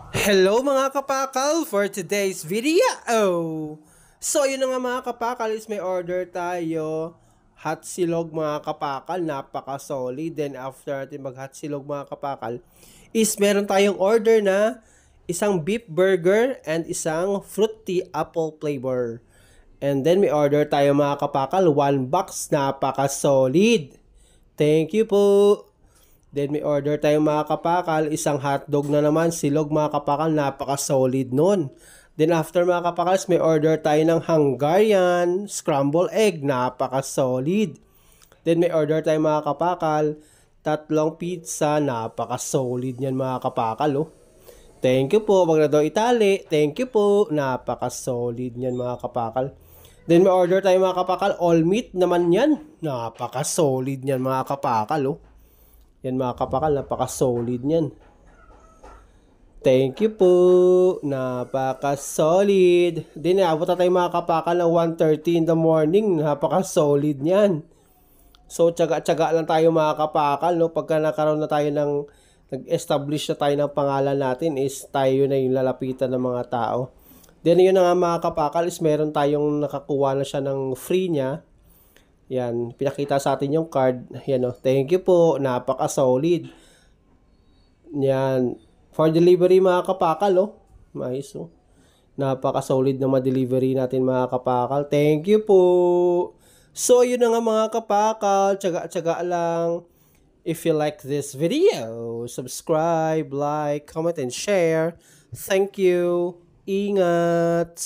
Hello mga kapakal for today's video. So yun na nga mga kapakal is may order tayo. Hot silog mga kapakal, napaka solid. Then after natin mag hot silog mga kapakal is meron tayong order na isang beef burger and isang fruity apple flavor. And then may order tayo mga kapakal, 1 box, napaka solid. Thank you po. Then may order tayong mga kapakal, isang hotdog na naman, silog mga kapakal, napaka-solid nun. Then after mga kapakal, may order tayo ng Hungarian scramble egg, napaka-solid. Then may order tayong mga kapakal, tatlong pizza, napaka-solid yan mga kapakal oh. Thank you po, wag na daw itali. Thank you po, napaka-solid yan mga kapakal. Then may order tayo mga kapakal, all meat naman yan, napaka-solid yan mga kapakal oh. Yan mga kapakal, napaka-solid niyan. Thank you po. Napaka-solid. Din abot na tayo mga kapakal ng 1:30 in the morning. Napaka-solid niyan. So, tsaga-tsaga lang tayo mga kapakal. No? Pagka nakaroon na tayo ng, nag-establish na tayo ng pangalan natin is tayo na yung lalapitan ng mga tao. Then yun na nga mga kapakal is meron tayong nakakuha na siya ng free niya. Yan, pinakita sa atin yung card. Yan o, thank you po, napaka-solid. Yan, for delivery mga kapakal o. Mais o. Napaka-solid na ma-delivery natin mga kapakal. Thank you po. So, yun na nga mga kapakal. Tsaga-tsaga lang. If you like this video, subscribe, like, comment, and share. Thank you. Ingat.